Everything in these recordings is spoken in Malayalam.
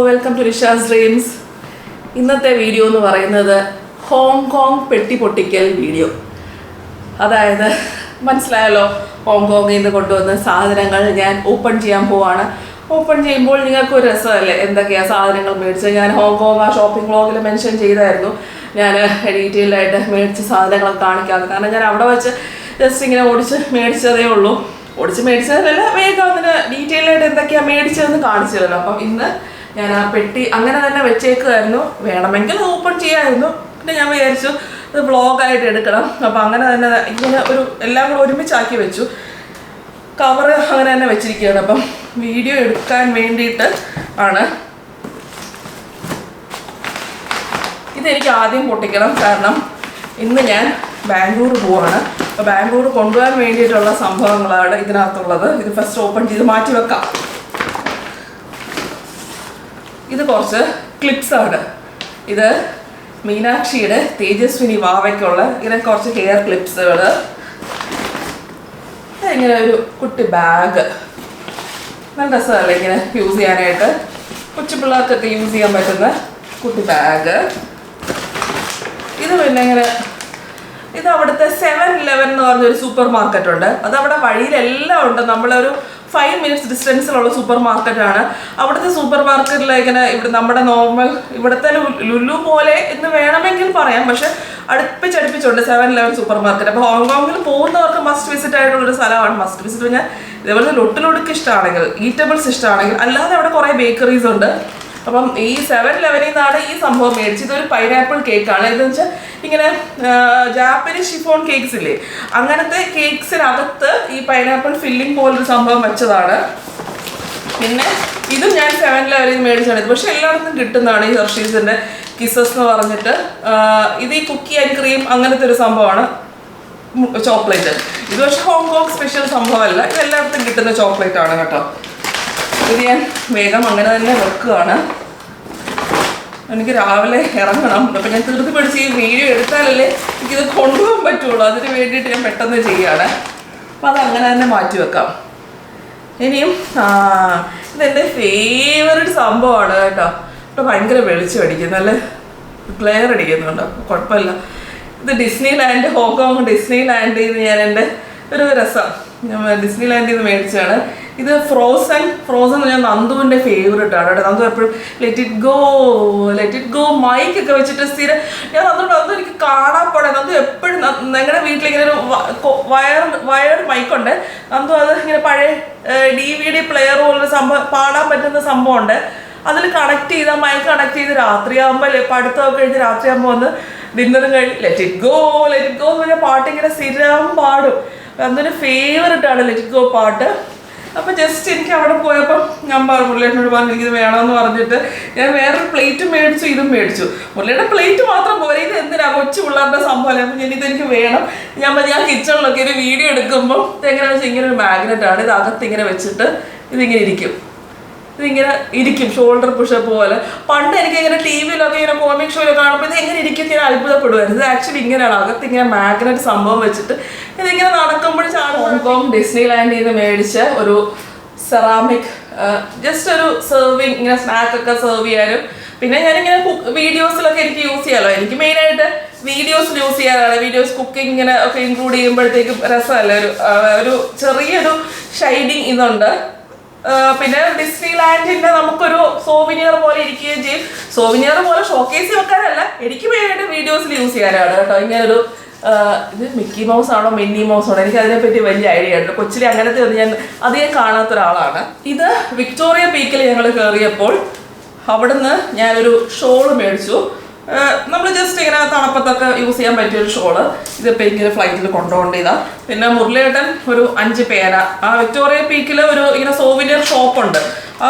Welcome to Risha's dreams. ഇന്നത്തെ വീഡിയോ എന്ന് പറയുന്നത് ഹോങ്കോങ് പെട്ടി പൊട്ടിക്കൽ വീഡിയോ. അതായത് മനസ്സിലായല്ലോ, ഹോങ്കോങ്ങിൽ നിന്ന് കൊണ്ടുവന്ന സാധനങ്ങൾ ഞാൻ ഓപ്പൺ ചെയ്യാൻ പോവാണ്. ഓപ്പൺ ചെയ്യുമ്പോൾ നിങ്ങൾക്കൊരു രസമല്ലേ എന്തൊക്കെയാണ് സാധനങ്ങൾ മേടിച്ചത്. ഞാൻ ഹോങ്കോങ് ആ ഷോപ്പിംഗ് വ്ളോഗിൽ മെൻഷൻ ചെയ്തായിരുന്നു. ഞാൻ ഡീറ്റെയിൽഡായിട്ട് മേടിച്ച സാധനങ്ങൾ കാണിക്കാതെ, കാരണം ഞാൻ അവിടെ വെച്ച് ജസ്റ്റ് ഇങ്ങനെ ഓടിച്ച് മേടിച്ചതേ ഉള്ളൂ. ഓടിച്ച് മേടിച്ചതല്ല, വേഗം അതിന് ഡീറ്റെയിലായിട്ട് എന്തൊക്കെയാണ് മേടിച്ചതെന്ന് കാണിച്ചു തരുമല്ലോ. അപ്പം ഇന്ന് ഞാൻ ആ പെട്ടി അങ്ങനെ തന്നെ വെച്ചേക്കുമായിരുന്നു. വേണമെങ്കിൽ ഓപ്പൺ ചെയ്യാമായിരുന്നു. പിന്നെ ഞാൻ വിചാരിച്ചു ഇത് വ്ളോഗായിട്ട് എടുക്കണം. അപ്പം അങ്ങനെ തന്നെ ഇങ്ങനെ ഒരു എല്ലാം കൂടെ ഒരുമിച്ചാക്കി വെച്ചു. കവർ അങ്ങനെ തന്നെ വെച്ചിരിക്കുകയാണ്. അപ്പം വീഡിയോ എടുക്കാൻ വേണ്ടിയിട്ട് ആണ്. ഇതെനിക്ക് ആദ്യം പൊട്ടിക്കണം, കാരണം ഇന്ന് ഞാൻ ബാംഗ്ലൂർ പോവാണ്. അപ്പോൾ ബാംഗ്ലൂർ കൊണ്ടുപോകാൻ വേണ്ടിയിട്ടുള്ള സംഭവങ്ങളാണ് ഇതിനകത്തുള്ളത്. ഇത് ഫസ്റ്റ് ഓപ്പൺ ചെയ്ത് മാറ്റി വെക്കാം. ഇത് കുറച്ച് ക്ലിപ്സാണ്. ഇത് മീനാക്ഷിയുടെ തേജസ്വിനി വാവയ്ക്കുള്ള ഇങ്ങനെ കുറച്ച് ഹെയർ ക്ലിപ്സുകൾ. ഇങ്ങനെ ഒരു കുട്ടി ബാഗ്, നല്ല രസമല്ലേ ഇങ്ങനെ യൂസ് ചെയ്യാനായിട്ട്. കൊച്ചു പിള്ളേർക്കൊക്കെ യൂസ് ചെയ്യാൻ പറ്റുന്ന കുട്ടി ബാഗ്. ഇത് പിന്നെ ഇങ്ങനെ ഇത് അവിടുത്തെ 7-Eleven എന്ന് പറഞ്ഞൊരു സൂപ്പർ മാർക്കറ്റ് ഉണ്ട്. അത് അവിടെ വഴിയിലെല്ലാം ഉണ്ട്. നമ്മളൊരു 5 minutes ഡിസ്റ്റൻസിലുള്ള സൂപ്പർ മാർക്കറ്റാണ്. അവിടുത്തെ സൂപ്പർ മാർക്കറ്റിൽ ഇങ്ങനെ ഇവിടെ നമ്മുടെ നോർമൽ ഇവിടുത്തെ ലുലു പോലെ എന്ന് വേണമെങ്കിൽ പറയാം, പക്ഷെ അടുപ്പിച്ചടുപ്പിച്ചുണ്ട് 7-Eleven സൂപ്പർ മാർക്കറ്റ്. അപ്പോൾ ഹോങ്കോങ്ങിൽ പോകുന്നവർക്ക് മസ്റ്റ് വിസിറ്റ് ആയിട്ടുള്ളൊരു സ്ഥലമാണ്. മസ്റ്റ് വിസിറ്റ് പറഞ്ഞാൽ ഇതേപോലെ ലൊട്ടിലൊടുക്ക് ഇഷ്ടമാണെങ്കിൽ, ഈറ്റബിൾസ് ഇഷ്ടമാണെങ്കിൽ, അല്ലാതെ അവിടെ കുറേ ബേക്കറീസ് ഉണ്ട്. അപ്പം ഈ 7-Eleven നിന്നാണ് ഈ സംഭവം മേടിച്ചത്. ഇതൊരു പൈനാപ്പിൾ കേക്കാണ്. ഇതെന്ന് വെച്ചാൽ ഇങ്ങനെ ജാപ്പനീസ് ഷിഫോൺ കേക്ക്സ് ഇല്ലേ, അങ്ങനത്തെ കേക്ക്സിനകത്ത് ഈ പൈനാപ്പിൾ ഫില്ലിംഗ് പോലൊരു സംഭവം വെച്ചതാണ്. പിന്നെ ഇതും ഞാൻ 7-Eleven മേടിച്ചാണ്. ഇത് പക്ഷെ എല്ലായിടത്തും കിട്ടുന്നതാണ്. ഈ ഹെർഷീസിൻ്റെ കിസസ് എന്ന് പറഞ്ഞിട്ട് ഇത് ഈ കുക്കി ആൻഡ് ക്രീം അങ്ങനത്തെ ഒരു സംഭവമാണ്, ചോക്ലേറ്റ്. ഇത് പക്ഷെ ഹോങ്കോങ് സ്പെഷ്യൽ സംഭവമല്ല, ഇത് എല്ലായിടത്തും കിട്ടുന്ന ചോക്ലേറ്റ് ആണ് കേട്ടോ. ഇത് ഞാൻ വേഗം അങ്ങനെ തന്നെ വെക്കുകയാണ്. എനിക്ക് രാവിലെ ഇറങ്ങണം. അപ്പം ഞാൻ തീർത്ത് പിടിച്ച് ഈ വീഡിയോ എടുത്താലല്ലേ എനിക്കിത് കൊണ്ടുപോകാൻ പറ്റുള്ളൂ. അതിന് വേണ്ടിയിട്ട് ഞാൻ പെട്ടെന്ന് ചെയ്യുകയാണ്. അപ്പം അത് അങ്ങനെ തന്നെ മാറ്റി വെക്കാം. ഇനിയും ഇതെൻ്റെ ഫേവറേറ്റ് സംഭവമാണ് കേട്ടോ. ഇപ്പം ഭയങ്കര വെളിച്ചം അടിക്കുന്നു, നല്ല ക്ലിയർ അടിക്കുന്നുണ്ട്, കുഴപ്പമില്ല. ഇത് ഡിസ്നി ലാൻഡ്, ഹോങ്കോങ് ഡിസ്നി ലാൻഡിൽ നിന്ന് ഞാൻ എൻ്റെ ഒരു രസം ഡിസ്നി ലാൻഡിൽ നിന്ന് മേടിച്ചതാണ്. ഇത് ഫ്രോസൺ ഞാൻ നന്ദുവിൻ്റെ ഫേവറേറ്റ് ആണ് കേട്ടോ. നന്ദു എപ്പോഴും ലെറ്റ് ഇറ്റ് ഗോ മൈക്കൊക്കെ വെച്ചിട്ട് സ്ഥിരം ഞാൻ നന്ദു എനിക്ക് കാണാൻ പോണേ. നന്ദു എപ്പോഴും ഞങ്ങളുടെ വീട്ടിലിങ്ങനെ ഒരു വയർഡ് മൈക്കുണ്ട്. നന്ദു അത് ഇങ്ങനെ പഴയ DVD പ്ലെയർ പോലൊരു സംഭവം, പാടാൻ പറ്റുന്ന സംഭവമുണ്ട്. അതിൽ കണക്ട് ചെയ്താൽ മൈക്ക് കണക്ട് ചെയ്ത് രാത്രിയാകുമ്പോൾ പഠിത്തമൊക്കെ കഴിഞ്ഞ് രാത്രിയാകുമ്പോൾ വന്ന് ഡിന്നറും കഴിഞ്ഞ് ലെറ്റ് ഇറ്റ് ഗോ എന്ന് പറഞ്ഞാൽ പാട്ടിങ്ങനെ സ്ഥിരം പാടും. അതൊരു ഫേവറേറ്റ് ആണ് ലെറ്റ് ഇറ്റ് ഗോ പാട്ട്. അപ്പോൾ ജസ്റ്റ് എനിക്ക് അവിടെ പോയപ്പോൾ ഞാൻ മുരളിയേട്ടനോട് പറഞ്ഞു എനിക്കിത് വേണമെന്ന് പറഞ്ഞിട്ട് ഞാൻ വേറൊരു പ്ലേറ്റും മേടിച്ചു, ഇതും മേടിച്ചു. മുരളിയുടെ പ്ലേറ്റ് മാത്രം പോലെ, ഇത് എന്തിനാ കൊച്ചു പിള്ളേരുടെ സംഭവമല്ലേ. അപ്പം ഇതെനിക്ക് വേണം. ഞാൻ കിച്ചണിലൊക്കെ ഒരു വീഡിയോ എടുക്കുമ്പോൾ ഇതെങ്ങനെയാണെന്ന് വെച്ചാൽ ഇങ്ങനെ ഒരു മാഗ്നറ്റാണ്. ഇത് അകത്ത് ഇങ്ങനെ വെച്ചിട്ട് ഇതിങ്ങനെ ഇരിക്കും ഷോൾഡർ പുഷപ്പ് പോലെ. പണ്ട് എനിക്കിങ്ങനെ TV-ലൊക്കെ ഇങ്ങനെ കോമിക് ഷോയിലൊക്കെ കാണുമ്പോൾ ഇത് എങ്ങനെ ഇരിക്കും ഞാൻ അത്ഭുതപ്പെടുമായിരുന്നു. ഇത് ആക്ച്വലി ഇങ്ങനെയാണ്, അകത്ത് ഇങ്ങനെ മാഗ്നറ്റ് സംഭവം വെച്ചിട്ട് ഇതിങ്ങനെ നടക്കുമ്പോൾ ഹോങ്കോങ് ഡിസ്നി ലാൻഡിൽ നിന്ന് മേടിച്ച ഒരു സെറാമിക് ജസ്റ്റ് ഒരു സെർവിങ്, ഇങ്ങനെ സ്നാക്കൊക്കെ സെർവ് ചെയ്യാനും. പിന്നെ ഞാനിങ്ങനെ വീഡിയോസിലൊക്കെ എനിക്ക് യൂസ് ചെയ്യാമല്ലോ. എനിക്ക് മെയിനായിട്ട് വീഡിയോസിൽ യൂസ് ചെയ്യാനാണ്. വീഡിയോസ് കുക്കിംഗ് ഇങ്ങനെ ഒക്കെ ഇൻക്ലൂഡ് ചെയ്യുമ്പോഴത്തേക്കും രസമല്ലേ, ഒരു ചെറിയൊരു ഷൈനിങ് ഇതുണ്ട്. പിന്നെ ഡിസ്നി ലാൻഡിൻ്റെ നമുക്കൊരു സോവിനിയർ പോലെ ഇരിക്കുകയും ചെയ്യും. സോവിനിയർ പോലെ ഷോക്കേസിൽ വെക്കാനല്ല, എനിക്ക് മെയിനായിട്ട് വീഡിയോസിൽ യൂസ് ചെയ്യാനാണ് കേട്ടോ. ഇങ്ങനൊരു ഇത് മിക്കി മൗസ് ആണോ മിന്നി മൗസ് ആണോ എനിക്ക് അതിനെപ്പറ്റി വലിയ ഐഡിയ ഉണ്ട്. കൊച്ചിലെ അങ്ങനത്തെ ഒന്നും ഞാൻ അധികം കാണാത്ത ഒരാളാണ്. ഇത് വിക്ടോറിയ പീക്കിൽ ഞങ്ങൾ കയറിയപ്പോൾ അവിടുന്ന് ഞാനൊരു ഷോള് മേടിച്ചു. നമ്മൾ ജസ്റ്റ് ഇങ്ങനെ തണുപ്പത്തൊക്കെ യൂസ് ചെയ്യാൻ പറ്റിയൊരു ഷോള്. ഇതിപ്പോൾ ഇങ്ങനെ ഫ്ലൈറ്റിൽ കൊണ്ടുപോകേണ്ടതാണ്. പിന്നെ മുരളിയേട്ടൻ ഒരു 5 പേന. ആ വിക്ടോറിയ പീക്കിൽ ഒരു ഇങ്ങനെ സോവിനിയർ ഷോപ്പുണ്ട്.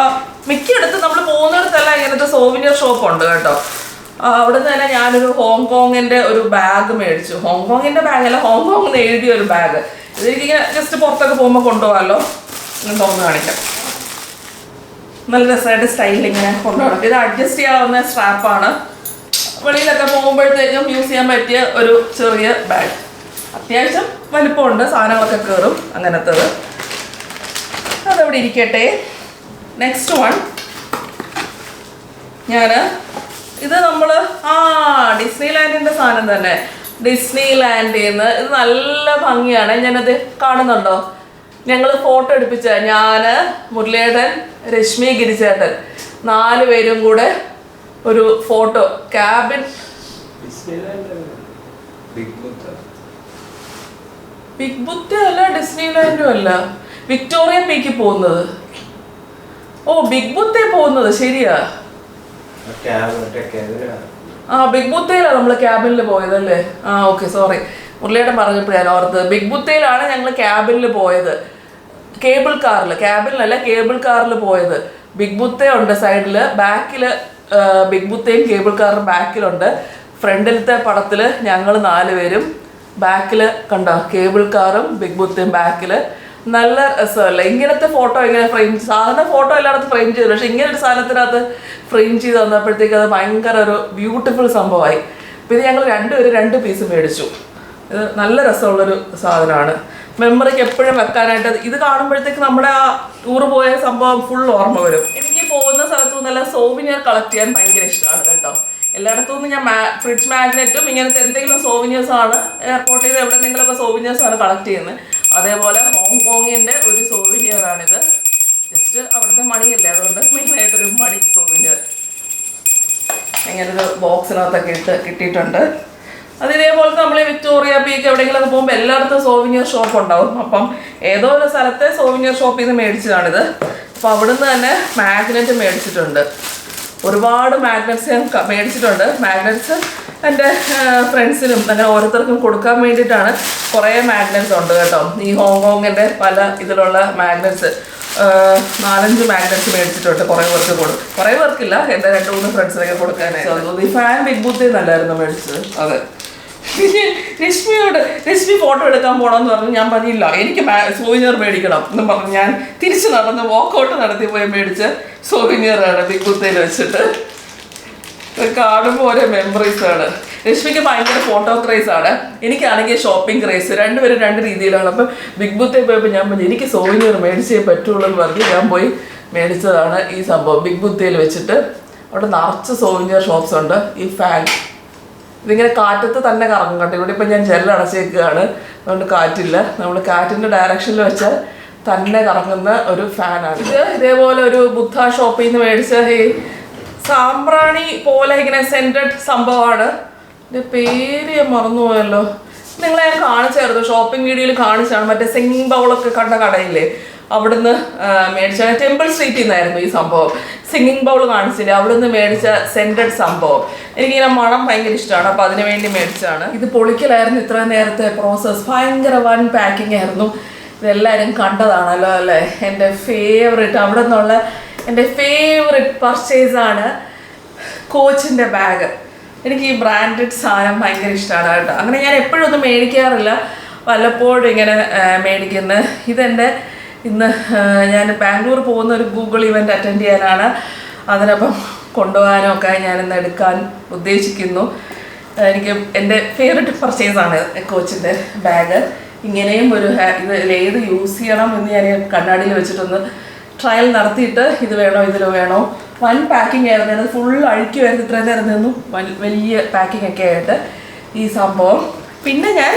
മിക്കയിടത്ത് നമ്മൾ പോകുന്നിടത്തെല്ലാം ഇങ്ങനത്തെ സോവിനിയർ ഷോപ്പുണ്ട് കേട്ടോ. അവിടെ നിന്ന് തന്നെ ഞാനൊരു ഹോങ്കോങ്ങിൻ്റെ ഒരു ബാഗ് മേടിച്ചു. ഹോങ്കോങ്ങിൻ്റെ ബാഗല്ല, ഹോങ്കോങ് എന്ന് എഴുതിയ ഒരു ബാഗ്. ഇതെനിക്കിങ്ങനെ ജസ്റ്റ് പുറത്തൊക്കെ പോകുമ്പോൾ കൊണ്ടുപോകാമല്ലോ. ഇങ്ങനെ തോന്നുന്നു കാണിക്കാം. നല്ല രസമായിട്ട് സ്റ്റൈലിൽ ഇങ്ങനെ കൊണ്ടുപോകണം. ഇത് അഡ്ജസ്റ്റ് ചെയ്യാവുന്ന സ്ട്രാപ്പാണ്. വെളിയിലൊക്കെ പോകുമ്പോഴത്തേക്കും യൂസ് ചെയ്യാൻ പറ്റിയ ഒരു ചെറിയ ബാഗ്. അത്യാവശ്യം വലിപ്പമുണ്ട്, സാധനങ്ങളൊക്കെ കയറും അങ്ങനത്തത്. അതവിടെ ഇരിക്കട്ടെ. നെക്സ്റ്റ് വൺ ഞാൻ ഇത് നമ്മൾ ഡിസ്നി ലാൻഡിൻ്റെ സാധനം തന്നെ. ഡിസ്നി ലാൻഡിൽ നിന്ന് ഇത് നല്ല ഭംഗിയാണ്. ഞാനത് കാണുന്നുണ്ടോ? ഞങ്ങൾ ഫോട്ടോ എടുപ്പിച്ച ഞാൻ, മുരളിയേട്ടൻ, രശ്മി, ഗിരിചേട്ടൻ 4 പേരും കൂടെ ഒരു ഫോട്ടോ ക്യാബിൻ. ബിഗ് ബുത്ത് അല്ല, ഡിസ്നി ലാൻഡും അല്ല, വിക്ടോറിയ പീക്ക് പോകുന്നത്. ബിഗ് ബുത്തേ പോകുന്നത് ശരിയാ. ബിഗ് ബുത്തയിലാണ് നമ്മൾ ക്യാബിനിൽ പോയതല്ലേ? ഓക്കെ, സോറി, മുരളിയേട്ടൻ പറഞ്ഞപ്പോൾ ഞാൻ ഓർത്തത് ബിഗ് ബുത്തയിലാണ് ഞങ്ങൾ ക്യാബിനിൽ പോയത്. കേബിൾ കാറിൽ, ക്യാബിനിലല്ല കേബിൾ കാറിൽ പോയത്. ബിഗ് ബുത്തേ ഉണ്ട് സൈഡിൽ, ബാക്കിൽ ബിഗ് ബുത്തയും കേബിൾ കാറും ബാക്കിലുണ്ട്. ഫ്രണ്ടിലത്തെ പടത്തിൽ ഞങ്ങൾ 4 പേരും, ബാക്കിൽ കണ്ടോ കേബിൾ കാറും ബിഗ് ബുത്തയും ബാക്കിൽ. നല്ല രസമല്ല ഇങ്ങനത്തെ ഫോട്ടോ? ഇങ്ങനെ ഫ്രെയിം, സാധാരണ ഫോട്ടോ എല്ലായിടത്തും ഫ്രെയിം ചെയ്തു, പക്ഷെ ഇങ്ങനെ ഒരു സാധനത്തിനകത്ത് ഫ്രെയിം ചെയ്ത് തന്നപ്പോഴത്തേക്ക് അത് ഭയങ്കര ഒരു ബ്യൂട്ടിഫുൾ സംഭവമായി. പിന്നെ ഞങ്ങൾ 2 പേര് 2 പീസ് മേടിച്ചു. ഇത് നല്ല രസമുള്ളൊരു സാധനമാണ്, മെമ്മറിക്ക് എപ്പോഴും വെക്കാനായിട്ട്. ഇത് കാണുമ്പോഴത്തേക്ക് നമ്മുടെ ആ ടൂറ് പോയ സംഭവം ഫുൾ ഓർമ്മ വരും. എനിക്ക് പോകുന്ന സ്ഥലത്തു നിന്നെല്ലാം സോവിനിയർ കളക്ട് ചെയ്യാൻ ഭയങ്കര ഇഷ്ടമാണ് കേട്ടോ. എല്ലായിടത്തു നിന്നും ഞാൻ ഫ്രിഡ്ജ് മാഗ്നറ്റും ഇങ്ങനത്തെ എന്തെങ്കിലും സോവിനിയേഴ്സാണ്, എയർപോർട്ടിൽ നിന്ന് എവിടെയെങ്കിലുമൊക്കെ സോവിനിയേഴ്സാണ് കളക്ട് ചെയ്യുന്നത്. അതേപോലെ ഹോങ്കോങ്ങിൻ്റെ ഒരു സോവിനിയറാണിത്. ജസ്റ്റ് അവിടുത്തെ മണിയല്ലേ, അതുകൊണ്ട് മെയിനായിട്ടൊരു മണി സോവിനിയർ ഇങ്ങനൊരു ബോക്സിനകത്തൊക്കെ കിട്ടിയിട്ടുണ്ട്. അതിതേപോലെ നമ്മൾ വിക്ടോറിയ പീക്ക് എവിടെയെങ്കിലുമൊക്കെ പോകുമ്പോൾ എല്ലായിടത്തും സോവിനിയർ ഷോപ്പ് ഉണ്ടാവും. അപ്പം ഏതോ ഒരു സ്ഥലത്തെ സോവിനിയർ ഷോപ്പിൽ നിന്ന് മേടിച്ചതാണിത്. അപ്പോൾ അവിടുന്ന് തന്നെ മാഗ്നറ്റ് മേടിച്ചിട്ടുണ്ട്. ഒരുപാട് മാഗ്നറ്റ്സ് ഞാൻ മേടിച്ചിട്ടുണ്ട്. മാഗ്നറ്റ്സ് എൻ്റെ ഫ്രണ്ട്സിനും അങ്ങനെ ഓരോരുത്തർക്കും കൊടുക്കാൻ വേണ്ടിയിട്ടാണ്. കുറേ മാഗ്നറ്റ്സ് ഉണ്ട് കേട്ടോ. ഈ ഹോങ്കോങ്ങിൻ്റെ പല ഇതിലുള്ള മാഗ്നറ്റ്സ് 4-5 മാഗ്നറ്റ്സ് മേടിച്ചിട്ടുണ്ട്. കുറേ പേർക്കില്ല, എൻ്റെ 2-3 ഫ്രണ്ട്സിനൊക്കെ കൊടുക്കാനായിട്ട്. ഈ ഫാൻ ബിഗ് ബുത്തിൽ നല്ലായിരുന്നു മേടിച്ചത്. അതെ, രശ്മി ഫോട്ടോ എടുക്കാൻ പോകണമെന്ന് പറഞ്ഞു. ഞാൻ പറഞ്ഞില്ല, എനിക്ക് സോവിനിയർ മേടിക്കണം എന്നും പറഞ്ഞു ഞാൻ തിരിച്ച് നടന്ന് വാക്കൗട്ട് നടത്തി പോയി മേടിച്ച സോവിനിയറാണ് ബിഗ് ബുത്തയിൽ വെച്ചിട്ട്. കാണുമ്പോൾ ഓരോ മെമ്മറീസാണ്. രശ്മിക്ക് ഭയങ്കര ഫോട്ടോ ക്രേസാണ്, എനിക്കാണെങ്കിൽ ഷോപ്പിംഗ് ക്രേസ്. 2 പേരും 2 രീതിയിലാണ്. അപ്പം ബിഗ് ബുത്തയിൽ പോയപ്പോൾ ഞാൻ പറഞ്ഞു എനിക്ക് സോവിനിയർ മേടിച്ചേ പറ്റുള്ളൂ എന്ന് പറഞ്ഞ് ഞാൻ പോയി മേടിച്ചതാണ് ഈ സംഭവം ബിഗ് ബുത്തയിൽ വെച്ചിട്ട്. അവിടെ നിറച്ച് സോവിനിയർ ഷോപ്സ് ഉണ്ട്. ഈ ഫാൻ ഇതിങ്ങനെ കാറ്റത്ത് തന്നെ കറങ്ങും കേട്ടോ. ഇവിടെ ഇപ്പം ഞാൻ ജെല്ലടച്ചേക്കുകയാണ്, അതുകൊണ്ട് കാറ്റില്ല. നമ്മൾ കാറ്റിൻ്റെ ഡയറക്ഷനിൽ വെച്ചാൽ തന്നെ കറങ്ങുന്ന ഒരു ഫാനാണ് ഇത്. ഇതേപോലെ ഒരു ബുദ്ധ ഷോപ്പിൽ നിന്ന് മേടിച്ച ഈ സാമ്പ്രാണി പോലെ ഇങ്ങനെ സെൻറ്റഡ് സംഭവമാണ്. എൻ്റെ പേര് ഞാൻ മറന്നുപോയല്ലോ. നിങ്ങളെ ഞാൻ കാണിച്ചായിരുന്നു, ഷോപ്പിംഗ് വീഡിയോയിൽ കാണിച്ചാണ്. മറ്റേ സിംഗിങ് ബൗളൊക്കെ കണ്ട കടയില്ലേ, അവിടുന്ന് മേടിച്ച ടെമ്പിൾ സ്ട്രീറ്റിൽ നിന്നായിരുന്നു ഈ സംഭവം. സിംഗിങ് ബൗൾ കാണിച്ചില്ലേ, അവിടുന്ന് മേടിച്ച സെൻറ്റഡ് സംഭവം. എനിക്കിങ്ങനെ മണം ഭയങ്കര ഇഷ്ടമാണ്, അപ്പോൾ അതിന് വേണ്ടി മേടിച്ചതാണ്. ഇത് പൊളിക്കലായിരുന്നു ഇത്രയും നേരത്തെ പ്രോസസ്സ്. ഭയങ്കര വൺ പാക്കിംഗ് ആയിരുന്നു. ഇതെല്ലാവരും കണ്ടതാണല്ലോ അല്ലേ. എൻ്റെ ഫേവറേറ്റ്, അവിടെ നിന്നുള്ള എൻ്റെ ഫേവറേറ്റ് പർച്ചേസാണ് കോച്ചിൻ്റെ ബാഗ്. എനിക്ക് ഈ ബ്രാൻഡഡ് സാധനം ഭയങ്കര ഇഷ്ടമാണ് കേട്ടോ. അങ്ങനെ ഞാൻ എപ്പോഴും ഒന്നും മേടിക്കാറില്ല, വല്ലപ്പോഴും ഇങ്ങനെ മേടിക്കുന്നത്. ഇതെൻ്റെ ഇന്ന് ഞാൻ ബാംഗ്ലൂർ പോകുന്ന ഒരു ഗൂഗിൾ ഇവൻ്റ് അറ്റൻഡ് ചെയ്യാനാണ്. അതിനപ്പം കൊണ്ടുപോകാനൊക്കെ ഞാനിന്ന് എടുക്കാൻ ഉദ്ദേശിക്കുന്നു. എനിക്ക് എൻ്റെ ഫേവറേറ്റ് പർച്ചേസാണ് കോച്ചിൻ്റെ ബാഗ്. ഇങ്ങനെയും ഒരു ഇത് ഏത് യൂസ് ചെയ്യണം എന്ന് ഞാൻ കണ്ണാടിയിൽ വെച്ചിട്ടൊന്ന് ട്രയൽ നടത്തിയിട്ട് ഇത് വേണോ ഇതിൽ വേണോ. വൺ പാക്കിംഗ് ആയിരുന്നു, അത് ഫുൾ അഴുക്കുമായിരുന്നു. ഇത്രയും നേരം നിന്നു വലിയ പാക്കിംഗ് ഒക്കെ ആയിട്ട് ഈ സംഭവം. പിന്നെ ഞാൻ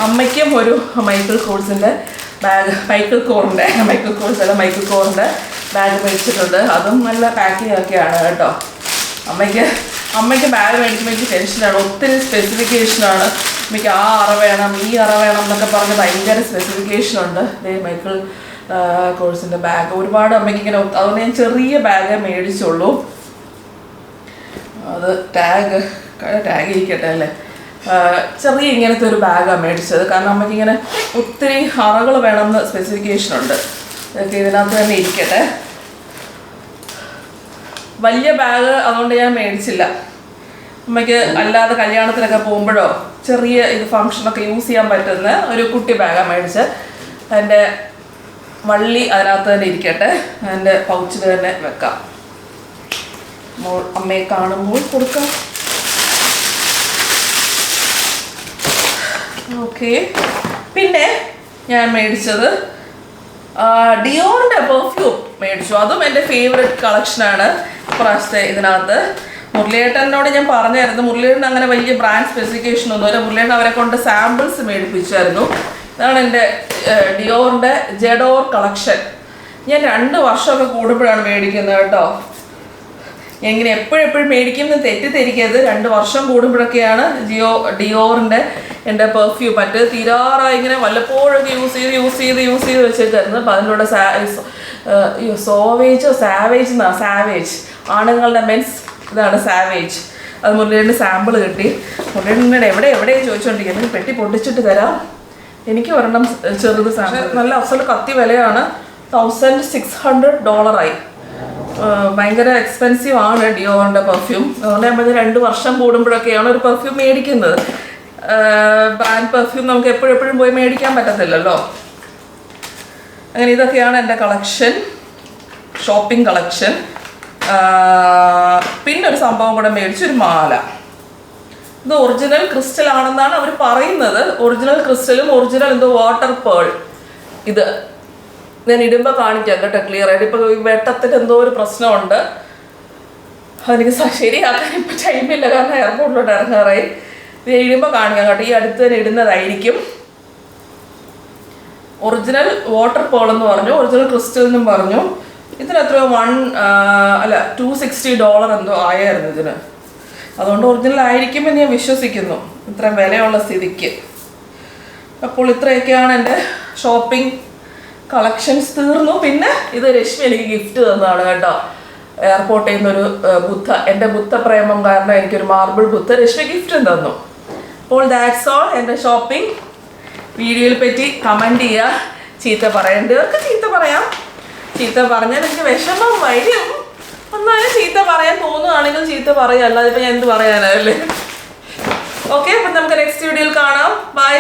അമ്മയ്ക്കും ഒരു മൈക്കിൾ കോഴ്സിൻ്റെ ബാഗ്, മൈക്കിൾ കോറിൻ്റെ ബാഗ് മേടിച്ചിട്ടുണ്ട്. അതും നല്ല പാക്കിംഗ് ഒക്കെയാണ് കേട്ടോ. അമ്മയ്ക്ക് ബാഗ് മേടിക്കുമ്പോൾ എനിക്ക് ടെൻഷനാണ്. ഒത്തിരി സ്പെസിഫിക്കേഷനാണ്. എനിക്ക് ആ അറ വേണം, ഈ അറ വേണം എന്നൊക്കെ പറഞ്ഞ് ഭയങ്കര സ്പെസിഫിക്കേഷനുണ്ട്. മൈക്കിൾ കോഴ്സിൻ്റെ ബാഗ് ഒരുപാട് അമ്മയ്ക്ക് ഇങ്ങനെ, അതുകൊണ്ട് ഞാൻ ചെറിയ ബാഗേ മേടിച്ചുള്ളൂ. അത് ടാഗ് ഇരിക്കട്ടെ അല്ലേ. ചെറിയ ഇങ്ങനത്തെ ഒരു ബാഗാണ് മേടിച്ചത്. കാരണം അമ്മയ്ക്കിങ്ങനെ ഒത്തിരി അറകൾ വേണമെന്ന് സ്പെസിഫിക്കേഷനുണ്ട്. ഇതൊക്കെ ഇതിനകത്ത് തന്നെ ഇരിക്കട്ടെ. വലിയ ബാഗ് അതുകൊണ്ട് ഞാൻ മേടിച്ചില്ല. അമ്മയ്ക്ക് അല്ലാതെ കല്യാണത്തിനൊക്കെ പോകുമ്പോഴോ ചെറിയ ഇത് ഫങ്ഷനൊക്കെ യൂസ് ചെയ്യാൻ പറ്റുന്ന ഒരു കുട്ടി ബാഗാണ് മേടിച്ചത്. അതിൻ്റെ വള്ളി അതിനകത്ത് തന്നെ ഇരിക്കട്ടെ, അതിൻ്റെ പൗച്ചിൽ തന്നെ വെക്കാം. അമ്മയെ കാണുമ്പോൾ കൊടുക്കാം. ഓക്കെ. പിന്നെ ഞാൻ മേടിച്ചത് ഡിയോറിൻ്റെ പെർഫ്യൂം മേടിച്ചു. അതും എൻ്റെ ഫേവറേറ്റ് കളക്ഷനാണ്. പ്രാവശ്യത്തെ ഇതിനകത്ത്. മുരളിയേട്ടനോട് ഞാൻ പറഞ്ഞായിരുന്നു, മുരളിയേട്ടൻ അങ്ങനെ വലിയ ബ്രാൻഡ് സ്പെസിഫിക്കേഷൻ ഒന്നുമില്ല. മുരളിയേട്ടൻ അവരെ കൊണ്ട് സാമ്പിൾസ് മേടിപ്പിച്ചായിരുന്നു. ഇതാണ് എൻ്റെ ഡിയോറിൻ്റെ ജെഡോർ കളക്ഷൻ. ഞാൻ 2 വർഷമൊക്കെ കൂടുമ്പോഴാണ് മേടിക്കുന്നത് കേട്ടോ. എങ്ങനെ എപ്പോഴെപ്പോഴും മേടിക്കുമെന്ന് തെറ്റിദ്ധരിക്കരുത്. 2 വർഷം കൂടുമ്പോഴൊക്കെയാണ് ഡിയോറിൻ്റെ എൻ്റെ പെർഫ്യൂം. മറ്റേത് തീരാറായി ഇങ്ങനെ വല്ലപ്പോഴൊക്കെ യൂസ് ചെയ്ത് വെച്ചിട്ടായിരുന്നു. അപ്പം അതിലൂടെ സാവേജ് ആണുങ്ങളുടെ മെൻസ് ഇതാണ് സാവേജ്. അത് മുരളിയേട്ടന് സാമ്പിൾ കിട്ടി. മുരളിയേട്ടനോട് എവിടെയും ചോദിച്ചുകൊണ്ടിരിക്കുന്നത്, പെട്ടി പൊട്ടിച്ചിട്ട് തരാം, എനിക്ക് ഒരെണ്ണം ചെറുത് സാമ്പിൾ. നല്ല അസൽ കത്തി വിലയാണ്. $1,600 ഭയങ്കര എക്സ്പെൻസീവ് ആണ് ഡിയോറിൻ്റെ പെർഫ്യൂം. അതുകൊണ്ട് ഞാൻ 2 വർഷം കൂടുമ്പോഴൊക്കെയാണ് ഒരു പെർഫ്യൂം മേടിക്കുന്നത്. ബ്രാൻഡ് പെർഫ്യൂം നമുക്ക് എപ്പോഴെപ്പോഴും പോയി മേടിക്കാൻ പറ്റത്തില്ലല്ലോ. അങ്ങനെ ഇതൊക്കെയാണ് എൻ്റെ കളക്ഷൻ, ഷോപ്പിംഗ് കളക്ഷൻ. പിന്നെ ഒരു സംഭവം കൂടെ മേടിച്ചു, ഒരു മാല. ഇത് ഒറിജിനൽ ക്രിസ്റ്റൽ ആണെന്നാണ് അവർ പറയുന്നത്. ഒറിജിനൽ ക്രിസ്റ്റലും ഒറിജിനൽ എന്തോ വാട്ടർ പേൾ. ഇത് ഞാൻ ഇടുമ്പോൾ കാണിക്കാം കേട്ടോ, ക്ലിയർ ആയിട്ട്. ഇപ്പോൾ വെട്ടത്തിന് എന്തോ ഒരു പ്രശ്നമുണ്ട്, അതെനിക്ക് ശരിയാക്കാൻ ഇപ്പോൾ ടൈമില്ല, കാരണം എയർപോർട്ടിലോട്ട് ഇറങ്ങാറായി. ഇത് ഇടുമ്പോൾ കാണിക്കാം കേട്ടോ, ഈ അടുത്ത് തന്നെ ഇടുന്നതായിരിക്കും. ഒറിജിനൽ വാട്ടർ പേൾ എന്ന് പറഞ്ഞു, ഒറിജിനൽ ക്രിസ്റ്റൽ എന്നും പറഞ്ഞു. ഇതിന് എത്രയോ $260 എന്തോ ആയായിരുന്നു ഇതിന്. അതുകൊണ്ട് ഒറിജിനൽ ആയിരിക്കുമെന്ന് ഞാൻ വിശ്വസിക്കുന്നു, ഇത്രയും വിലയുള്ള സ്ഥിതിക്ക്. അപ്പോൾ ഇത്രയൊക്കെയാണ് എൻ്റെ ഷോപ്പിംഗ് കളക്ഷൻസ്. തീർന്നു. പിന്നെ ഇത് രശ്മി എനിക്ക് ഗിഫ്റ്റ് തന്നതാണ് കേട്ടോ, എയർപോർട്ടിൽ നിന്നൊരു ബുദ്ധ. എൻ്റെ ബുദ്ധപ്രേമം കാരണം എനിക്കൊരു മാർബിൾ ബുദ്ധ രശ്മി ഗിഫ്റ്റ് തന്നു. അപ്പോൾ ദാറ്റ്സ് ഓൾ എൻ്റെ ഷോപ്പിംഗ്. വീഡിയോയിൽ പറ്റി കമൻറ്റ് ചെയ്യുക. ചീത്ത പറയേണ്ടവർക്ക് ചീത്ത പറയാം. ചീത്ത പറഞ്ഞാൽ എനിക്ക് വിഷമം വരും. ഒന്നാലും ചീത്ത പറയാൻ തോന്നുകയാണെങ്കിൽ ചീത്ത പറയുക, അല്ലാതെ ഇപ്പം ഞാൻ എന്ത് പറയാനല്ലേ. ഓക്കെ, അപ്പം നമുക്ക് നെക്സ്റ്റ് വീഡിയോയിൽ കാണാം. ബൈ.